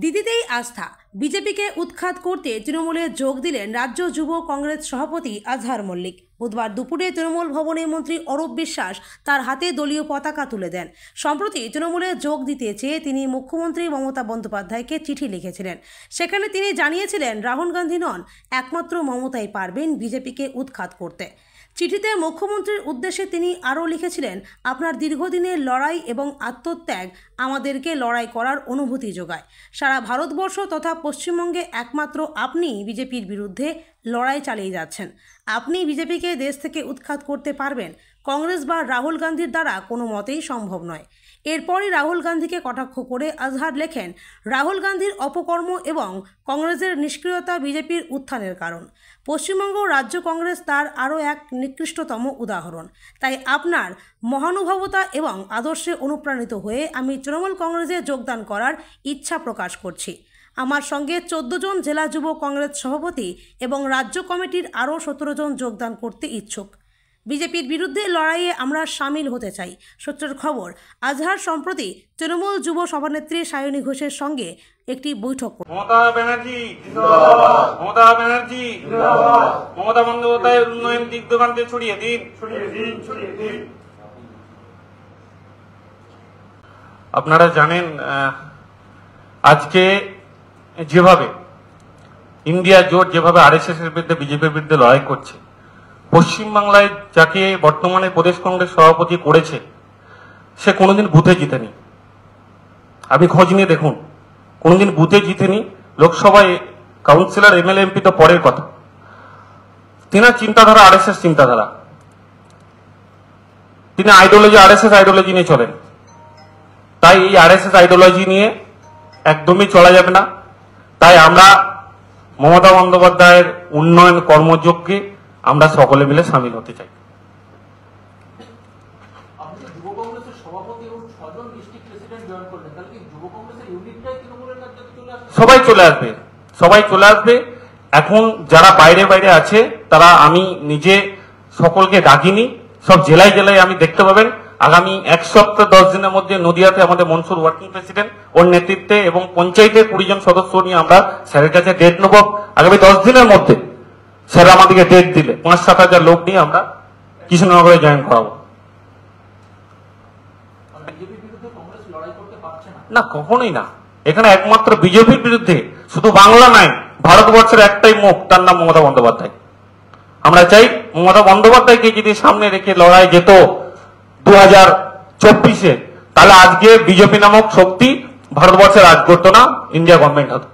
দিদিতেই আস্থা। বিজেপিকে উৎখাত করতে তৃণমূলে যোগ দিলেন রাজ্য যুব কংগ্রেস সভাপতি আজহার মল্লিক। বুধবার দুপুরে তৃণমূল ভবনে মন্ত্রী অরূপ বিশ্বাস তার হাতে দলীয় পতাকা তুলে দেন। সম্প্রতি তৃণমূলে যোগ দিতে চেয়ে তিনি মুখ্যমন্ত্রী মমতা বন্দ্যোপাধ্যায়কে চিঠি লিখেছিলেন। সেখানে তিনি জানিয়েছিলেন রাহুল গান্ধী নন, একমাত্র মমতাই পারবেন বিজেপিকে উৎখাত করতে। চিঠিতে মুখ্যমন্ত্রীর উদ্দেশ্যে তিনি আরও লিখেছিলেন, আপনার দীর্ঘদিনের লড়াই এবং আত্মত্যাগ আমাদেরকে লড়াই করার অনুভূতি যোগায়। সারা ভারতবর্ষ তথা পশ্চিমবঙ্গে একমাত্র আপনিই বিজেপির বিরুদ্ধে লড়াই চালিয়ে যাচ্ছেন। আপনি বিজেপিকে দেশ থেকে উৎখাত করতে পারবেন, কংগ্রেস বা রাহুল গান্ধীর দ্বারা কোনো মতেই সম্ভব নয়। এরপরই রাহুল গান্ধীকে কটাক্ষ করে আজহার লেখেন, রাহুল গান্ধীর অপকর্ম এবং কংগ্রেসের নিষ্ক্রিয়তা বিজেপির উত্থানের কারণ। পশ্চিমবঙ্গ রাজ্য কংগ্রেস তার আরও এক নিকৃষ্টতম উদাহরণ। তাই আপনার মহানুভবতা এবং আদর্শে অনুপ্রাণিত হয়ে আমি তৃণমূল কংগ্রেসে যোগদান করার ইচ্ছা প্রকাশ করছি। আমার সঙ্গে 14 জন জেলা যুব কংগ্রেস সভাপতি এবং রাজ্য কমিটির আরও 17 জন যোগদান করতে ইচ্ছুক। বিজেপির বিরুদ্ধে লড়াইয়ে আমরা সামিল হতে চাই। সূত্রের খবর, আজহার সম্প্রতি তৃণমূল যুব সভানেত্রী সায়নী ঘোষের সঙ্গে একটি বৈঠক করেন। মমতা ব্যানার্জি মমতা বন্দ্যোপাধ্যায়ের উন্নয়ন দিক দোকানকে ছড়িয়ে দিন। আপনারা জানেন, আজকে যেভাবে ইন্ডিয়া জোট যেভাবে আরএসএস এর বিরুদ্ধে বিজেপির বিরুদ্ধে লড়াই করছে, পশ্চিমবাংলায় যাকে বর্তমানে প্রদেশ কংগ্রেস সভাপতি করেছে, সে কোনোদিন বুথে জিতেনি। আপনি খোঁজ নিয়ে দেখুন, কোনোদিন বুথে জিতেনি। লোকসভায় কাউন্সিলর, এমএলএ, এমপি তো পরের কথা। তিনার চিন্তাধারা আরএসএস চিন্তাধারা, তিনি আইডিওলজি আরএসএস আইডিওলজি নিয়ে চলেন। তাই এই আরএসএস আইডিওলজি নিয়ে একদমই চলা যাবে না। তাই আমরা মমতা বন্দ্যোপাধ্যায়ের উন্নয়ন কর্মযজ্ঞে আমরা সকলে মিলে সামিল হতে চাই। সবাই চলে আসবে। এখন যারা বাইরে বাইরে আছে তারা, আমি নিজে সকলকে ডাকিনি, সব জেলায় জেলায় আমি দেখতে পাবেন। আগামী 1 সপ্তাহ 10 দিনের মধ্যে নদিয়াতে আমাদের মনসুর ওয়ার্কিং প্রেসিডেন্ট ওর নেতৃত্বে এবং পঞ্চায়েতের 20 জন সদস্য নিয়ে আমরা স্যারের কাছে ডেট নেব। আগামী 10 দিনের মধ্যে স্যার আমাদেরকে ডেট দিলে 5-7 হাজার লোক নিয়ে আমরা কৃষ্ণনগরে জয়েন করাবো। না, কখনোই না। এখানে একমাত্র বিজেপির বিরুদ্ধে, শুধু বাংলা নয়, ভারতবর্ষের একটাই মুখ, তার নাম মমতা বন্দ্যোপাধ্যায়। আমরা চাই মমতা বন্দ্যোপাধ্যায়কে যদি সামনে রেখে লড়াই যেত 2024-এ, তাহলে আজকে বিজেপি নামক শক্তি ভারতবর্ষে রাজ করতো না, ইন্ডিয়া গভর্নমেন্ট হতো।